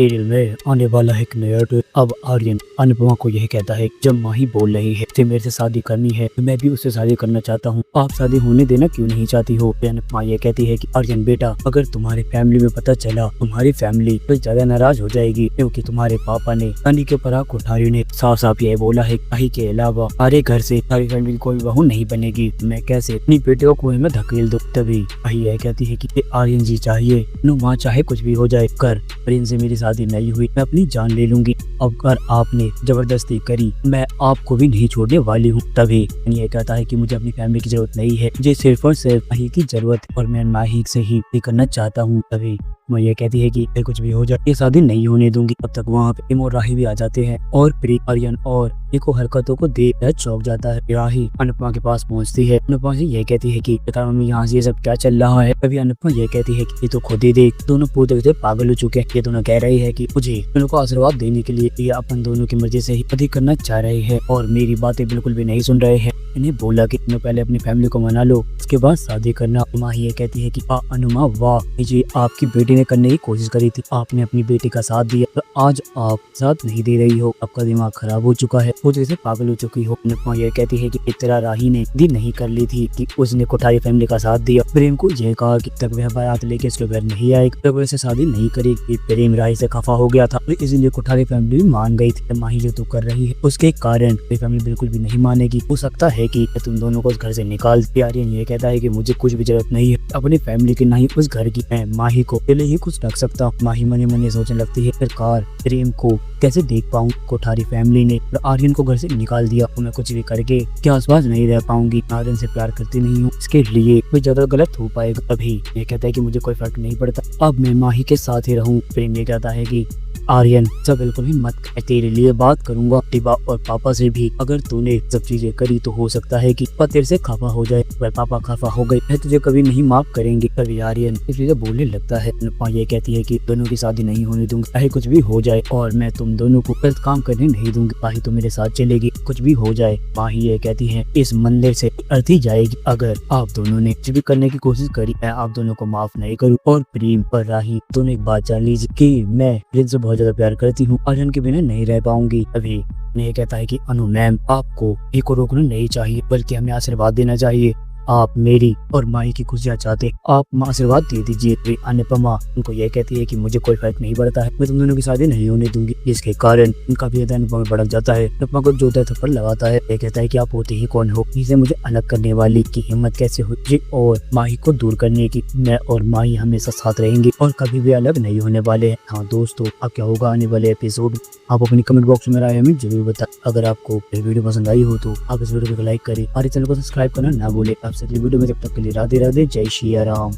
Serial में आने वाला है एक नया ट्विस्ट। अब आर्यन अनुपमा को यह कहता है, जब माही बोल रही है कि मेरे से शादी करनी है तो मैं भी उससे शादी करना चाहता हूँ, आप शादी होने देना क्यों नहीं चाहती हो। अनुपमा ये कहती है कि आर्यन बेटा, अगर तुम्हारे फैमिली में पता चला तुम्हारी फैमिली तो ज्यादा नाराज हो जाएगी, क्योंकि तुम्हारे पापा ने अनी के पराग कोठारी ने साफ साफ ये बोला है, माही के अलावा हमारे घर से सारी फैमिली कोई बहू नहीं बनेगी, मैं कैसे अपनी बेटे को कुएं में धकेल दूं। तभी माही यह कहती है कि आर्यन जी चाहिए नुमा चाहे कुछ भी हो जाए, कर प्रेम से मेरी शादी नहीं हुई मैं अपनी जान ले लूंगी, अब अगर आपने जबरदस्ती करी मैं आपको भी नहीं छोड़ने वाली हूँ। तभी ये कहता है कि मुझे अपनी फैमिली की जरूरत नहीं है, मुझे सिर्फ और सिर्फ माही की जरूरत है और मैं माही से ही करना चाहता हूँ। तभी मैं ये कहती है कि कुछ भी हो जाए ये शादी नहीं होने दूंगी। तब तक वहाँ पे इम और राही भी आ जाते हैं और आर्यन और को हरकतों को देख चौंक जाता है। राही अनुपमा के पास पहुँचती है, अनुपमा से ये कहती है कि बता मम्मी यहाँ से ये सब क्या चल रहा है। तभी अनुपमा ये कहती है कि ये तो खुद ही देख, दोनों पूरी तरह से पागल हो चुके हैं। ये दोनों कह रहे हैं कि मुझे दोनों को आशीर्वाद देने के लिए ये अपन दोनों की मर्जी से ही शादी करना चाह रहे हैं और मेरी बातें बिल्कुल भी नहीं सुन रहे हैं। इन्हें बोला कि तुम पहले अपनी फैमिली को मना लो, उसके बाद शादी करना। माही ये कहती है कि अनुमा वाह जी, आपकी बेटी ने करने की कोशिश करी थी, आपने अपनी बेटी का साथ दिया, तो आज आप साथ नहीं दे रही हो, आपका दिमाग खराब हो चुका है, वो जैसे पागल हो चुकी हो। अनुपमा ये कहती है कि इतना राही ने दी नहीं कर ली थी कि उसने कोठारी फैमिली का साथ दिया। प्रेम को यह कहा कि तक वह बारात लेके इसके घर नहीं आएगी, तब वैसे शादी नहीं करेगी। प्रेम राही से खफा हो गया था, इसलिए कोठारी फैमिली मान गई थी। माही जो तू कर रही है उसके कारण फैमिली बिल्कुल भी नहीं मानेगी, हो सकता है कि तुम दोनों को उस घर से निकाल दे। आर्यन ये कहता है कि मुझे कुछ भी जरूरत नहीं है अपनी फैमिली की, नहीं उस घर की, मैं माही को पहले ही कुछ रख सकता हूँ। माही मने मने सोचने लगती है, सरकार प्रेम को कैसे देख पाऊँ, कोठारी फैमिली ने आर्यन को घर से निकाल दिया तो मैं कुछ भी करके क्या आसपास नहीं रह पाऊंगी, आर्यन से प्यार करती नहीं हूँ, इसके लिए कोई ज्यादा गलत हो पाएगा। अभी ये कहता है कि मुझे कोई फर्क नहीं पड़ता, अब मैं माही के साथ ही रहूँ। प्रेम ये कहता है कि आर्यन सब बिल्कुल भी मत कर, तेरे लिए बात करूंगा टिबा और पापा से भी, अगर तूने सब चीजें करी तो हो सकता है कि पापा तेरे से खफा हो जाए, वह पापा खफा हो गए मैं तुझे कभी नहीं माफ करेंगे। तभी आर्यन इसलिए बोलने लगता है। अनुपमा ये कहती है कि दोनों की शादी नहीं होने दूंगी, चाहे कुछ भी हो जाए, और मैं तुम दोनों को गलत काम करने नहीं दूंगी, माही तो मेरे साथ चलेगी, कुछ भी हो जाए। माही ये कहती है इस मंदिर से अर्थी जाएगी, अगर आप दोनों ने कुछ भी करने की कोशिश करी मैं आप दोनों को माफ नहीं करूँ। और प्रेम और राही दोनों एक बात जान लीजिए कि मैं प्रेम से बहुत ज्यादा प्यार करती हूँ, आर्यन के बिना नहीं रह पाऊंगी। अभी ये कहता है कि अनु मैम, आपको एक को रोकना नहीं चाहिए बल्कि हमें आशीर्वाद देना चाहिए, आप मेरी और माही की खुशियाँ चाहते, आप आशीर्वाद दे दीजिए। अनुपमा उनको यह कहती है कि मुझे कोई फर्क नहीं पड़ता है, मैं तुम दोनों की शादी नहीं होने दूंगी, जिसके कारण उनका भी अनुपमा भड़क जाता है। अनुपमा को जोता थप्पड़ लगाता है, ये कहता है कि आप होते ही कौन हो, इसे मुझे अलग करने वाली की हिम्मत कैसे हुई और माही को दूर करने की। मैं और माही हमेशा साथ रहेंगे और कभी भी अलग नहीं होने वाले हैं। हाँ दोस्तों, अब क्या होगा आने वाले एपिसोड आप अपनी कमेंट बॉक्स में राय हमें जरूर बताएं। अगर आपको वीडियो पसंद आई हो तो आप इस वीडियो को लाइक करें और इस चैनल को सब्सक्राइब करना ना भूलें। आपसे अगली वीडियो में, जब तक के लिए राधे राधे, जय श्री राम।